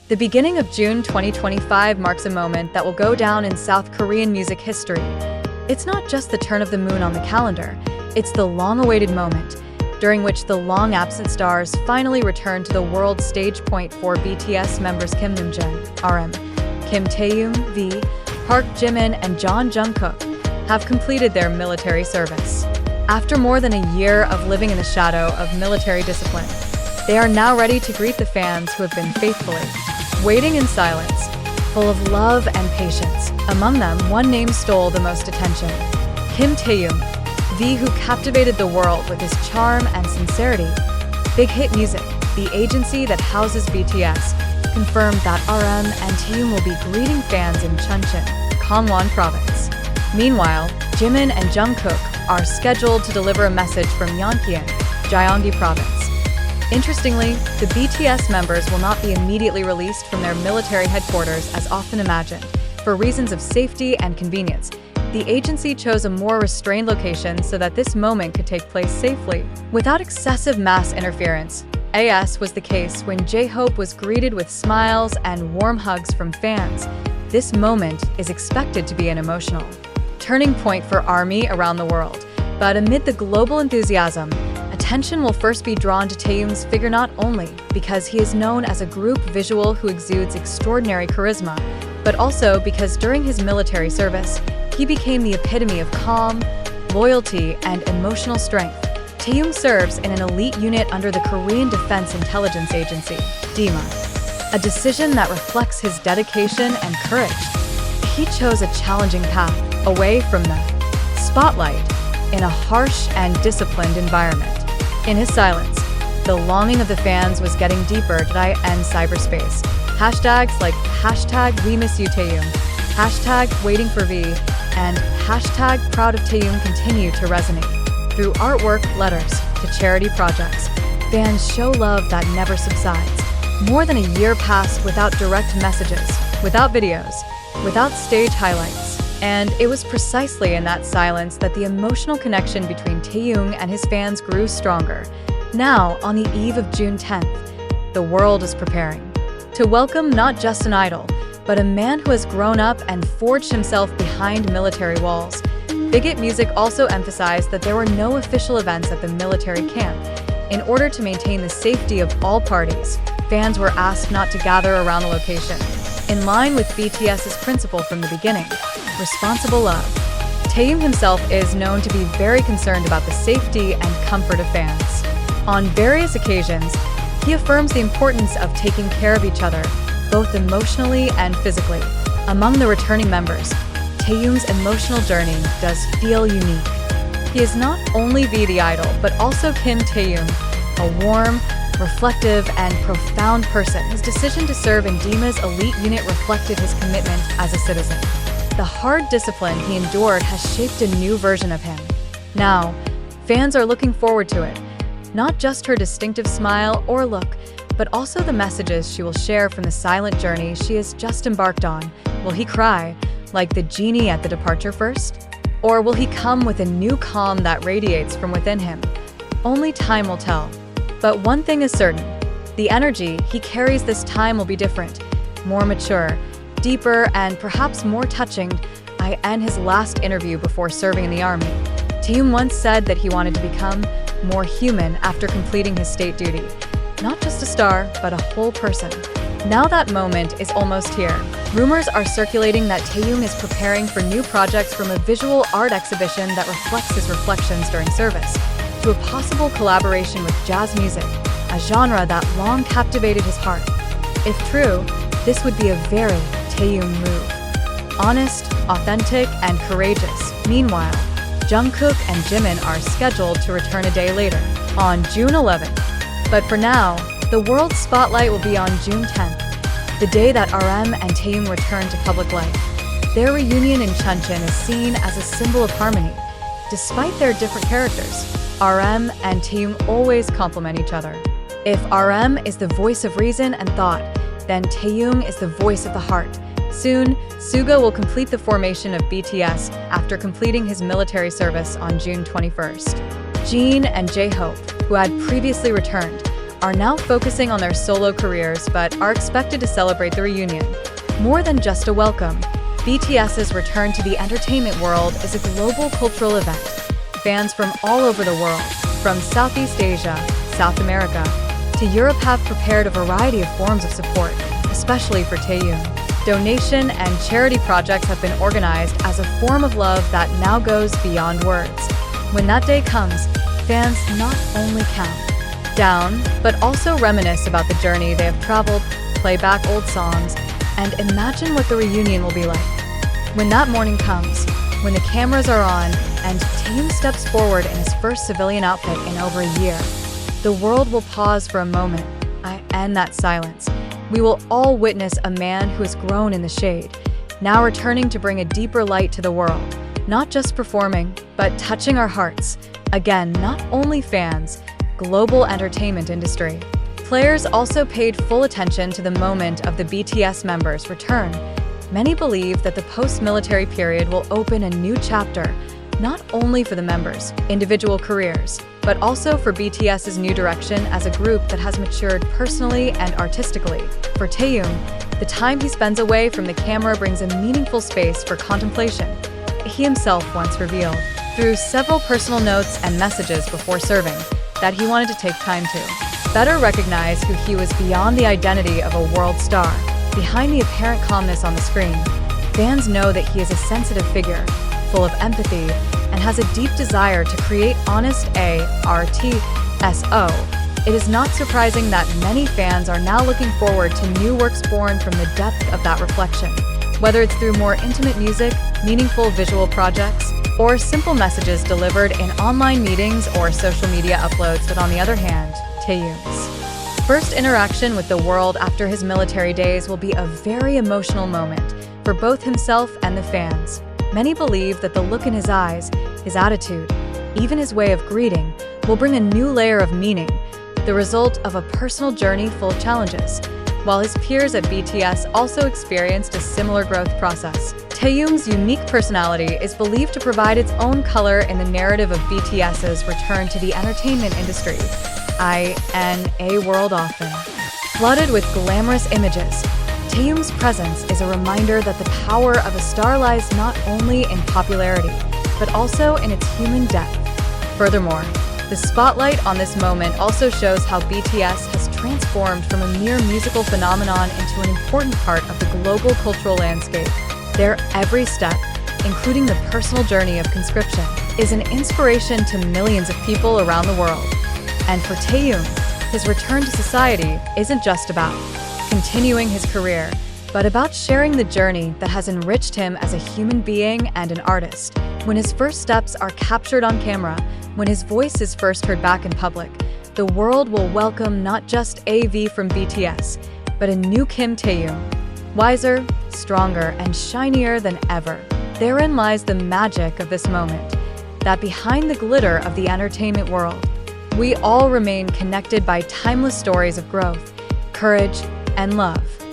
The beginning of June 2025 marks a moment that will go down in South Korean music history. It's not just the turn of the moon on the calendar, it's the long-awaited moment, during which the long-absent stars finally return to the world stage. Point for BTS members Kim Namjoon, RM, Kim Taehyung, V, Park Jimin, and John Jungkook have completed their military service. After more than a year of living in the shadow of military discipline, they are now ready to greet the fans who have been faithfully waiting in silence, full of love and patience. Among them, one name stole the most attention: Kim Taehyung, V, who captivated the world with his charm and sincerity. Big Hit Music, the agency that houses BTS, confirmed that RM and Taehyung will be greeting fans in Chuncheon, Gangwon Province. Meanwhile, Jimin and Jungkook are scheduled to deliver a message from Yeonpyeong, Gyeonggi Province. Interestingly, the BTS members will not be immediately released from their military headquarters as often imagined. For reasons of safety and convenience, the agency chose a more restrained location so that this moment could take place safely, without excessive mass interference. As was the case when J-Hope was greeted with smiles and warm hugs from fans. This moment is expected to be an emotional turning point for ARMY around the world. But amid the global enthusiasm, attention will first be drawn to Taehyung's figure, not only because he is known as a group visual who exudes extraordinary charisma, but also because during his military service, he became the epitome of calm, loyalty, and emotional strength. Taehyung serves in an elite unit under the Korean Defense Intelligence Agency, DIMA, a decision that reflects his dedication and courage. He chose a challenging path, away from the spotlight, in a harsh and disciplined environment. In his silence, the longing of the fans was getting deeper in cyberspace. Hashtags like #WeMissYouTaehyung, #WaitingForV, and #ProudOfTaehyung continue to resonate. Through artwork, letters, to charity projects, fans show love that never subsides. More than a year passed without direct messages, without videos, without stage highlights. And it was precisely in that silence that the emotional connection between Taehyung and his fans grew stronger. Now, on the eve of June 10th, the world is preparing to welcome not just an idol, but a man who has grown up and forged himself behind military walls. Big Hit Music also emphasized that there were no official events at the military camp. In order to maintain the safety of all parties, fans were asked not to gather around the location. In line with BTS's principle from the beginning, responsible love, Taehyung himself is known to be very concerned about the safety and comfort of fans. On various occasions, he affirms the importance of taking care of each other, both emotionally and physically. Among the returning members, Taehyung's emotional journey does feel unique. He is not only V the idol, but also Kim Taehyung, a warm, reflective, and profound person. His decision to serve in DIMA's elite unit reflected his commitment as a citizen. The hard discipline he endured has shaped a new version of him. Now, fans are looking forward to it. Not just her distinctive smile or look, but also the messages she will share from the silent journey she has just embarked on. Will he cry, like the genie at the departure first? Or will he come with a new calm that radiates from within him? Only time will tell. But one thing is certain, the energy he carries this time will be different, more mature, deeper, and perhaps more touching. I end his last interview before serving in the army. Taehyung once said that he wanted to become more human after completing his state duty. Not just a star, but a whole person. Now that moment is almost here. Rumors are circulating that Taehyung is preparing for new projects, from a visual art exhibition that reflects his reflections during service, to a possible collaboration with jazz music, a genre that long captivated his heart. If true, this would be a very Taehyung move. Honest, authentic, and courageous. Meanwhile, Jungkook and Jimin are scheduled to return a day later, on June 11th. But for now, the world's spotlight will be on June 10th, the day that RM and Taehyung return to public life. Their reunion in Chuncheon is seen as a symbol of harmony. Despite their different characters, RM and Taehyung always complement each other. If RM is the voice of reason and thought, then Taehyung is the voice of the heart. Soon, Suga will complete the formation of BTS after completing his military service on June 21st. Jin and J-Hope, who had previously returned, are now focusing on their solo careers but are expected to celebrate the reunion. More than just a welcome, BTS's return to the entertainment world is a global cultural event. Fans from all over the world, from Southeast Asia, South America, to Europe have prepared a variety of forms of support, especially for Taehyung. Donation and charity projects have been organized as a form of love that now goes beyond words. When that day comes, fans not only count down, but also reminisce about the journey they have traveled, play back old songs, and imagine what the reunion will be like. When that morning comes, when the cameras are on, and Taehyung steps forward in his first civilian outfit in over a year, the world will pause for a moment, and that silence. We will all witness a man who has grown in the shade, now returning to bring a deeper light to the world, not just performing, but touching our hearts. Again, not only fans, global entertainment industry. Players also paid full attention to the moment of the BTS members' return. Many believe that the post-military period will open a new chapter, not only for the members' individual careers, but also for BTS's new direction as a group that has matured personally and artistically. For Taehyung, the time he spends away from the camera brings a meaningful space for contemplation. He himself once revealed, through several personal notes and messages before serving, that he wanted to take time to better recognize who he was beyond the identity of a world star. Behind the apparent calmness on the screen, fans know that he is a sensitive figure, full of empathy, and has a deep desire to create honest artso. It is not surprising that many fans are now looking forward to new works born from the depth of that reflection. Whether it's through more intimate music, meaningful visual projects, or simple messages delivered in online meetings or social media uploads. But on the other hand, Taehyung's first interaction with the world after his military days will be a very emotional moment for both himself and the fans. Many believe that the look in his eyes, his attitude, even his way of greeting, will bring a new layer of meaning, the result of a personal journey full of challenges. While his peers at BTS also experienced a similar growth process, Taehyung's unique personality is believed to provide its own color in the narrative of BTS's return to the entertainment industry. In a world often flooded with glamorous images, Taehyung's presence is a reminder that the power of a star lies not only in popularity, but also in its human depth. Furthermore, the spotlight on this moment also shows how BTS has transformed from a mere musical phenomenon into an important part of the global cultural landscape. Their every step, including the personal journey of conscription, is an inspiration to millions of people around the world. And for Taehyung, his return to society isn't just about continuing his career, but about sharing the journey that has enriched him as a human being and an artist. When his first steps are captured on camera, when his voice is first heard back in public, the world will welcome not just AV from BTS, but a new Kim Taehyung, wiser, stronger, and shinier than ever. Therein lies the magic of this moment, that behind the glitter of the entertainment world, we all remain connected by timeless stories of growth, courage, and love.